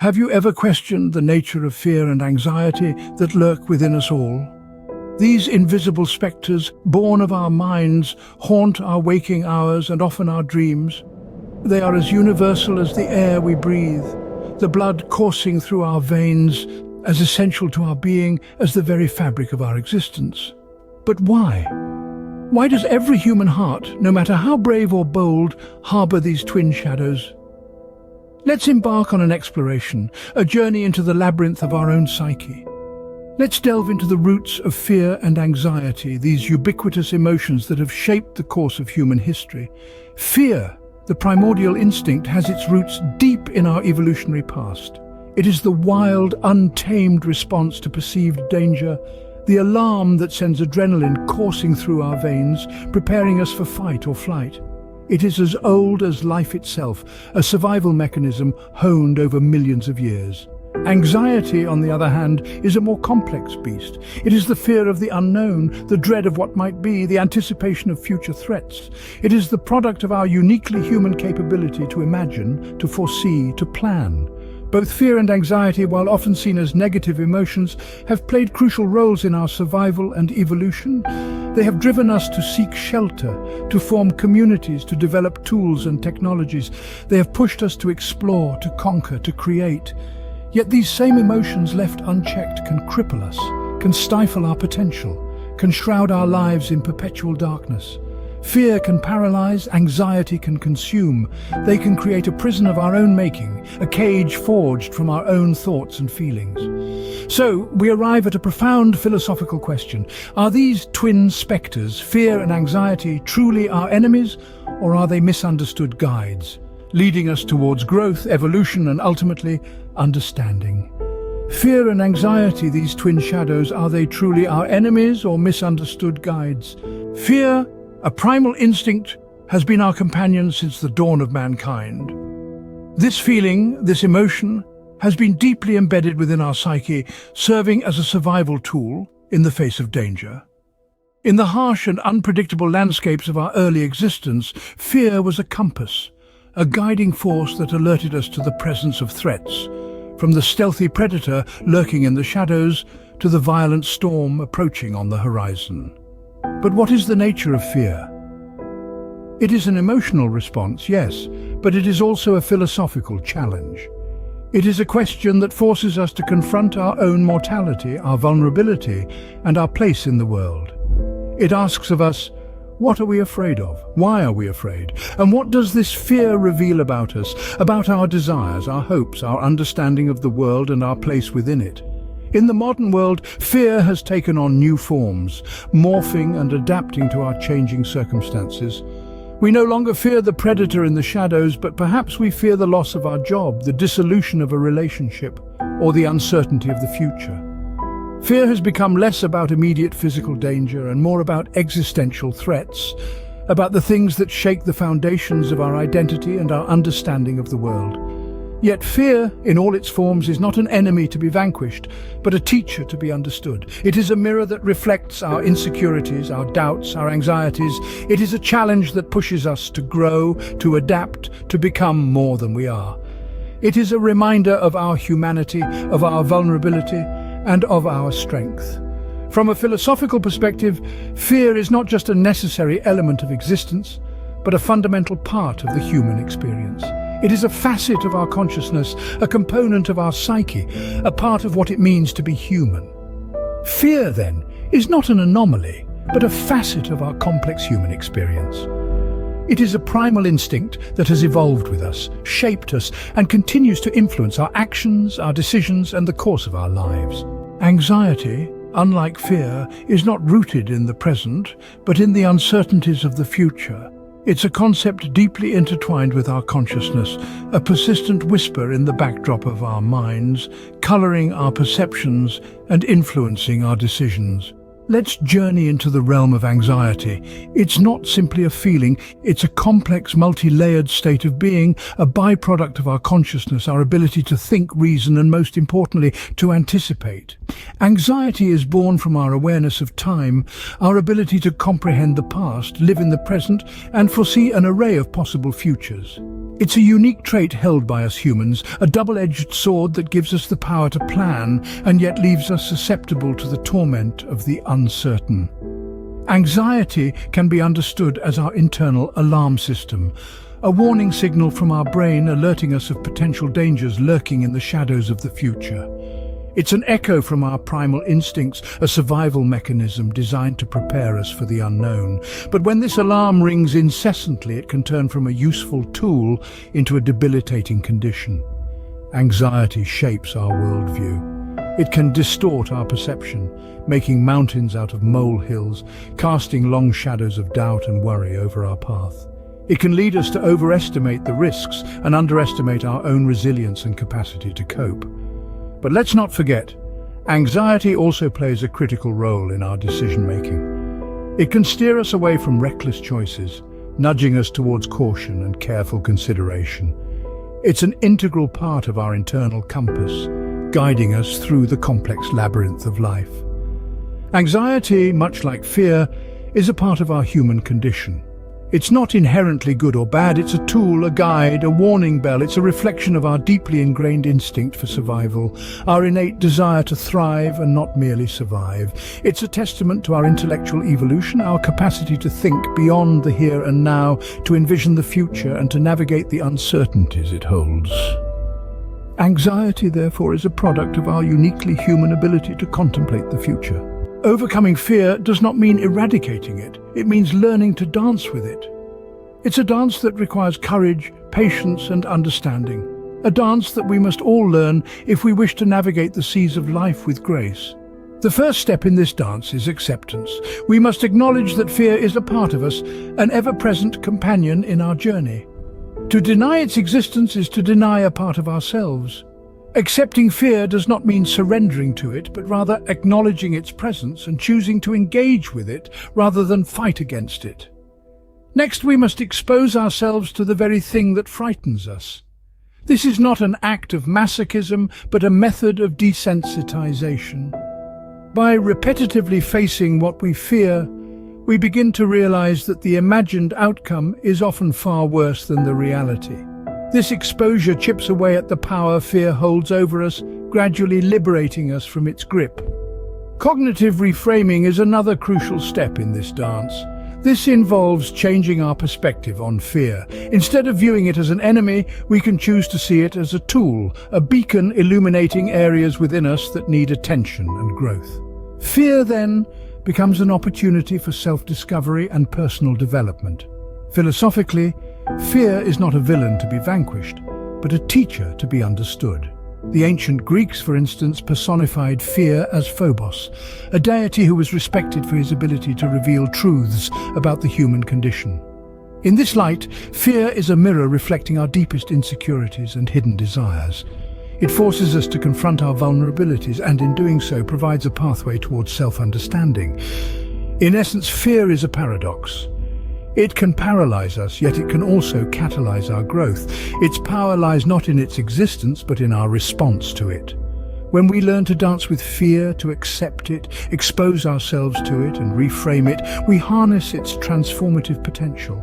Have you ever questioned the nature of fear and anxiety that lurk within us all? These invisible spectres, born of our minds, haunt our waking hours and often our dreams. They are as universal as the air we breathe, the blood coursing through our veins, as essential to our being as the very fabric of our existence. But why? Why does every human heart, no matter how brave or bold, harbour these twin shadows? Let's embark on an exploration, a journey into the labyrinth of our own psyche. Let's delve into the roots of fear and anxiety, these ubiquitous emotions that have shaped the course of human history. Fear, the primordial instinct, has its roots deep in our evolutionary past. It is the wild, untamed response to perceived danger, the alarm that sends adrenaline coursing through our veins, preparing us for fight or flight. It is as old as life itself, a survival mechanism honed over millions of years. Anxiety, on the other hand, is a more complex beast. It is the fear of the unknown, the dread of what might be, the anticipation of future threats. It is the product of our uniquely human capability to imagine, to foresee, to plan. Both fear and anxiety, while often seen as negative emotions, have played crucial roles in our survival and evolution. They have driven us to seek shelter, to form communities, to develop tools and technologies. They have pushed us to explore, to conquer, to create. Yet these same emotions left unchecked can cripple us, can stifle our potential, can shroud our lives in perpetual darkness. Fear can paralyze, anxiety can consume. They can create a prison of our own making, a cage forged from our own thoughts and feelings. So, we arrive at a profound philosophical question. Are these twin spectres, fear and anxiety, truly our enemies, or are they misunderstood guides, leading us towards growth, evolution, and ultimately, understanding? Fear and anxiety, these twin shadows, are they truly our enemies or misunderstood guides? Fear, a primal instinct, has been our companion since the dawn of mankind. This feeling, this emotion, has been deeply embedded within our psyche, serving as a survival tool in the face of danger. In the harsh and unpredictable landscapes of our early existence, fear was a compass, a guiding force that alerted us to the presence of threats, from the stealthy predator lurking in the shadows to the violent storm approaching on the horizon. But what is the nature of fear? It is an emotional response, yes, but it is also a philosophical challenge. It is a question that forces us to confront our own mortality, our vulnerability, and our place in the world. It asks of us, what are we afraid of? Why are we afraid? And what does this fear reveal about us, about our desires, our hopes, our understanding of the world and our place within it? In the modern world, fear has taken on new forms, morphing and adapting to our changing circumstances. We no longer fear the predator in the shadows, but perhaps we fear the loss of our job, the dissolution of a relationship, or the uncertainty of the future. Fear has become less about immediate physical danger and more about existential threats, about the things that shake the foundations of our identity and our understanding of the world. Yet fear, in all its forms, is not an enemy to be vanquished, but a teacher to be understood. It is a mirror that reflects our insecurities, our doubts, our anxieties. It is a challenge that pushes us to grow, to adapt, to become more than we are. It is a reminder of our humanity, of our vulnerability, and of our strength. From a philosophical perspective, fear is not just a necessary element of existence, but a fundamental part of the human experience. It is a facet of our consciousness, a component of our psyche, a part of what it means to be human. Fear, then, is not an anomaly, but a facet of our complex human experience. It is a primal instinct that has evolved with us, shaped us, and continues to influence our actions, our decisions, and the course of our lives. Anxiety, unlike fear, is not rooted in the present, but in the uncertainties of the future. It's a concept deeply intertwined with our consciousness, a persistent whisper in the backdrop of our minds, coloring our perceptions and influencing our decisions. Let's journey into the realm of anxiety. It's not simply a feeling, it's a complex, multi-layered state of being, a byproduct of our consciousness, our ability to think, reason, and most importantly, to anticipate. Anxiety is born from our awareness of time, our ability to comprehend the past, live in the present, and foresee an array of possible futures. It's a unique trait held by us humans, a double-edged sword that gives us the power to plan and yet leaves us susceptible to the torment of the uncertain. Anxiety can be understood as our internal alarm system, a warning signal from our brain alerting us of potential dangers lurking in the shadows of the future. It's an echo from our primal instincts, a survival mechanism designed to prepare us for the unknown. But when this alarm rings incessantly, it can turn from a useful tool into a debilitating condition. Anxiety shapes our worldview. It can distort our perception, making mountains out of molehills, casting long shadows of doubt and worry over our path. It can lead us to overestimate the risks and underestimate our own resilience and capacity to cope. But let's not forget, anxiety also plays a critical role in our decision-making. It can steer us away from reckless choices, nudging us towards caution and careful consideration. It's an integral part of our internal compass, guiding us through the complex labyrinth of life. Anxiety, much like fear, is a part of our human condition. It's not inherently good or bad, it's a tool, a guide, a warning bell. It's a reflection of our deeply ingrained instinct for survival, our innate desire to thrive and not merely survive. It's a testament to our intellectual evolution, our capacity to think beyond the here and now, to envision the future and to navigate the uncertainties it holds. Anxiety, therefore, is a product of our uniquely human ability to contemplate the future. Overcoming fear does not mean eradicating it. It means learning to dance with it. It's a dance that requires courage, patience, and understanding. A dance that we must all learn if we wish to navigate the seas of life with grace. The first step in this dance is acceptance. We must acknowledge that fear is a part of us, an ever-present companion in our journey. To deny its existence is to deny a part of ourselves. Accepting fear does not mean surrendering to it, but rather acknowledging its presence and choosing to engage with it rather than fight against it. Next, we must expose ourselves to the very thing that frightens us. This is not an act of masochism, but a method of desensitization. By repetitively facing what we fear, we begin to realize that the imagined outcome is often far worse than the reality. This exposure chips away at the power fear holds over us, gradually liberating us from its grip. Cognitive reframing is another crucial step in this dance. This involves changing our perspective on fear. Instead of viewing it as an enemy, we can choose to see it as a tool, a beacon illuminating areas within us that need attention and growth. Fear, then, becomes an opportunity for self-discovery and personal development. Philosophically, fear is not a villain to be vanquished, but a teacher to be understood. The ancient Greeks, for instance, personified fear as Phobos, a deity who was respected for his ability to reveal truths about the human condition. In this light, fear is a mirror reflecting our deepest insecurities and hidden desires. It forces us to confront our vulnerabilities and, in doing so, provides a pathway towards self-understanding. In essence, fear is a paradox. It can paralyze us, yet it can also catalyze our growth. Its power lies not in its existence, but in our response to it. When we learn to dance with fear, to accept it, expose ourselves to it, and reframe it, we harness its transformative potential.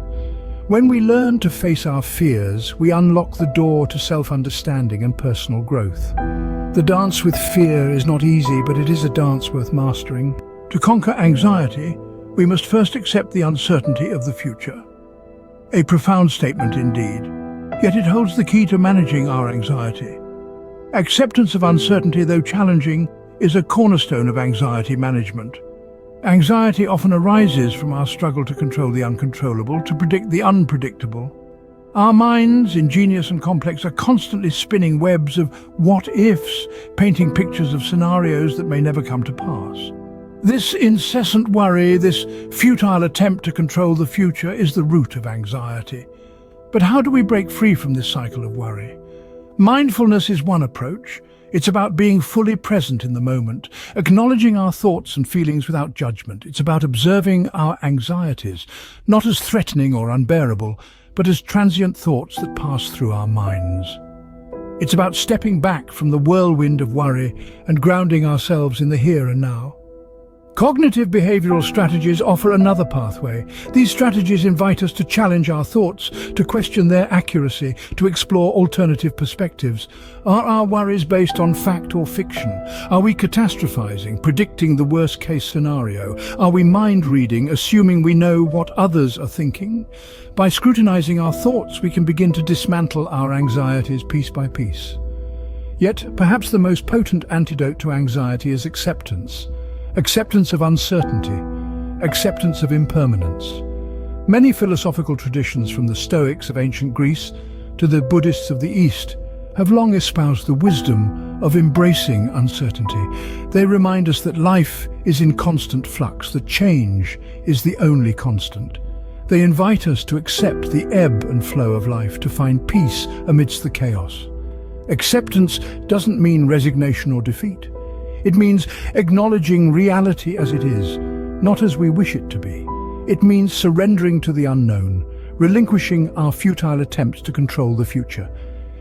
When we learn to face our fears, we unlock the door to self-understanding and personal growth. The dance with fear is not easy, but it is a dance worth mastering. To conquer anxiety, we must first accept the uncertainty of the future. A profound statement indeed, yet it holds the key to managing our anxiety. Acceptance of uncertainty, though challenging, is a cornerstone of anxiety management. Anxiety often arises from our struggle to control the uncontrollable, to predict the unpredictable. Our minds, ingenious and complex, are constantly spinning webs of what-ifs, painting pictures of scenarios that may never come to pass. This incessant worry, this futile attempt to control the future, is the root of anxiety. But how do we break free from this cycle of worry? Mindfulness is one approach. It's about being fully present in the moment, acknowledging our thoughts and feelings without judgment. It's about observing our anxieties, not as threatening or unbearable, but as transient thoughts that pass through our minds. It's about stepping back from the whirlwind of worry and grounding ourselves in the here and now. Cognitive behavioral strategies offer another pathway. These strategies invite us to challenge our thoughts, to question their accuracy, to explore alternative perspectives. Are our worries based on fact or fiction? Are we catastrophizing, predicting the worst-case scenario? Are we mind-reading, assuming we know what others are thinking? By scrutinizing our thoughts, we can begin to dismantle our anxieties piece by piece. Yet, perhaps the most potent antidote to anxiety is acceptance. Acceptance of uncertainty, acceptance of impermanence. Many philosophical traditions, from the Stoics of ancient Greece to the Buddhists of the East, have long espoused the wisdom of embracing uncertainty. They remind us that life is in constant flux, that change is the only constant. They invite us to accept the ebb and flow of life, to find peace amidst the chaos. Acceptance doesn't mean resignation or defeat. It means acknowledging reality as it is, not as we wish it to be. It means surrendering to the unknown, relinquishing our futile attempts to control the future.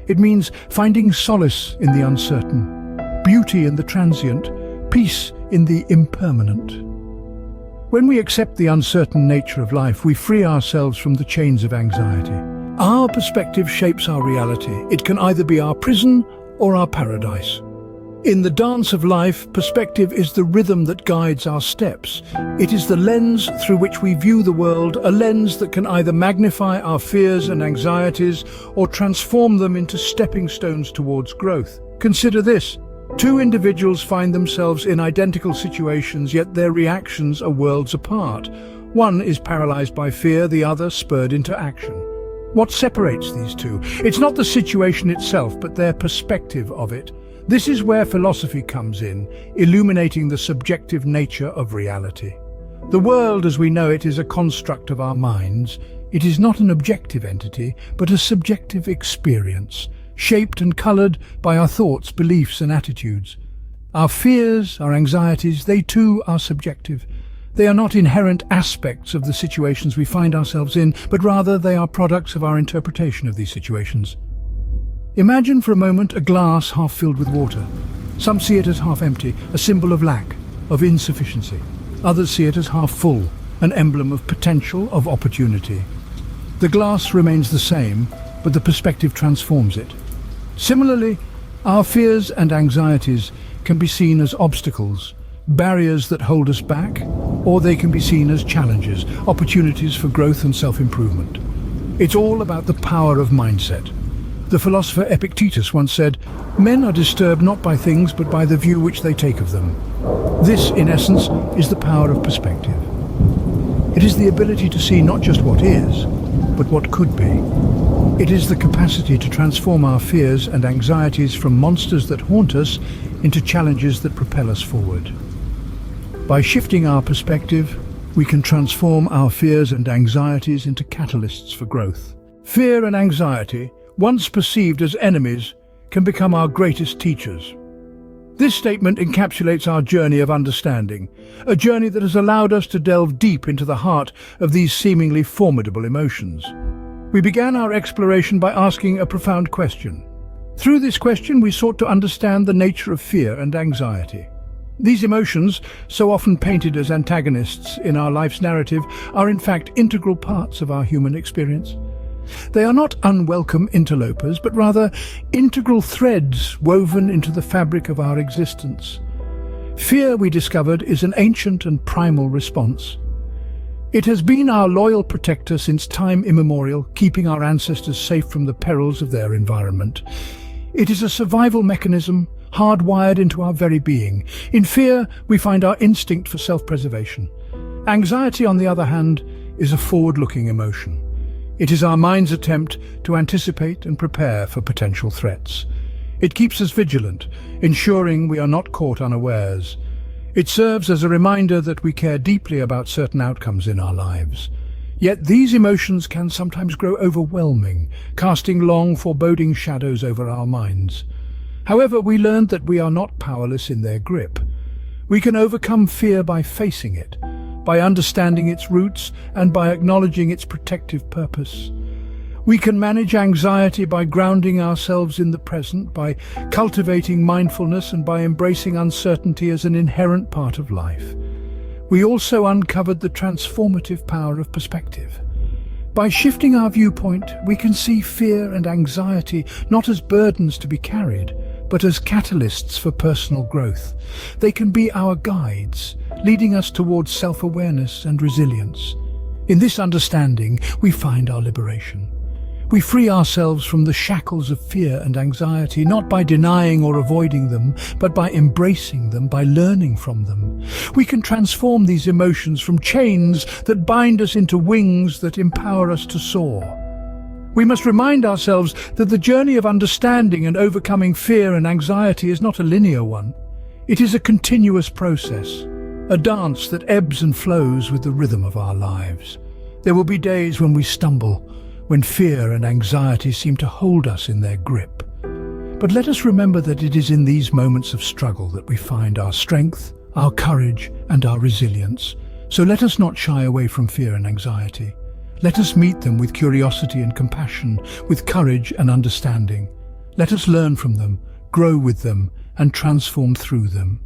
It means finding solace in the uncertain, beauty in the transient, peace in the impermanent. When we accept the uncertain nature of life, we free ourselves from the chains of anxiety. Our perspective shapes our reality. It can either be our prison or our paradise. In the dance of life, perspective is the rhythm that guides our steps. It is the lens through which we view the world, a lens that can either magnify our fears and anxieties or transform them into stepping stones towards growth. Consider this. Two individuals find themselves in identical situations, yet their reactions are worlds apart. One is paralyzed by fear, the other spurred into action. What separates these two? It's not the situation itself, but their perspective of it. This is where philosophy comes in, illuminating the subjective nature of reality. The world as we know it is a construct of our minds. It is not an objective entity, but a subjective experience, shaped and colored by our thoughts, beliefs, and attitudes. Our fears, our anxieties, they too are subjective. They are not inherent aspects of the situations we find ourselves in, but rather they are products of our interpretation of these situations. Imagine for a moment a glass half filled with water. Some see it as half empty, a symbol of lack, of insufficiency. Others see it as half full, an emblem of potential, of opportunity. The glass remains the same, but the perspective transforms it. Similarly, our fears and anxieties can be seen as obstacles, barriers that hold us back, or they can be seen as challenges, opportunities for growth and self-improvement. It's all about the power of mindset. The philosopher Epictetus once said, "Men are disturbed not by things, but by the view which they take of them." This, in essence, is the power of perspective. It is the ability to see not just what is, but what could be. It is the capacity to transform our fears and anxieties from monsters that haunt us into challenges that propel us forward. By shifting our perspective, we can transform our fears and anxieties into catalysts for growth. Fear and anxiety, once perceived as enemies, can become our greatest teachers. This statement encapsulates our journey of understanding, a journey that has allowed us to delve deep into the heart of these seemingly formidable emotions. We began our exploration by asking a profound question. Through this question, we sought to understand the nature of fear and anxiety. These emotions, so often painted as antagonists in our life's narrative, are in fact integral parts of our human experience. They are not unwelcome interlopers, but rather integral threads woven into the fabric of our existence. Fear, we discovered, is an ancient and primal response. It has been our loyal protector since time immemorial, keeping our ancestors safe from the perils of their environment. It is a survival mechanism, hardwired into our very being. In fear, we find our instinct for self-preservation. Anxiety, on the other hand, is a forward-looking emotion. It is our mind's attempt to anticipate and prepare for potential threats. It keeps us vigilant, ensuring we are not caught unawares. It serves as a reminder that we care deeply about certain outcomes in our lives. Yet these emotions can sometimes grow overwhelming, casting long, foreboding shadows over our minds. However, we learned that we are not powerless in their grip. We can overcome fear by facing it, by understanding its roots and by acknowledging its protective purpose. We can manage anxiety by grounding ourselves in the present, by cultivating mindfulness and by embracing uncertainty as an inherent part of life. We also uncovered the transformative power of perspective. By shifting our viewpoint, we can see fear and anxiety not as burdens to be carried, but as catalysts for personal growth. They can be our guides, leading us towards self-awareness and resilience. In this understanding, we find our liberation. We free ourselves from the shackles of fear and anxiety, not by denying or avoiding them, but by embracing them, by learning from them. We can transform these emotions from chains that bind us into wings that empower us to soar. We must remind ourselves that the journey of understanding and overcoming fear and anxiety is not a linear one. It is a continuous process, a dance that ebbs and flows with the rhythm of our lives. There will be days when we stumble, when fear and anxiety seem to hold us in their grip. But let us remember that it is in these moments of struggle that we find our strength, our courage, and our resilience. So let us not shy away from fear and anxiety. Let us meet them with curiosity and compassion, with courage and understanding. Let us learn from them, grow with them, and transform through them.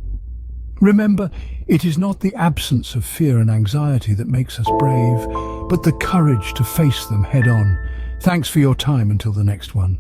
Remember, it is not the absence of fear and anxiety that makes us brave, but the courage to face them head on. Thanks for your time until the next one.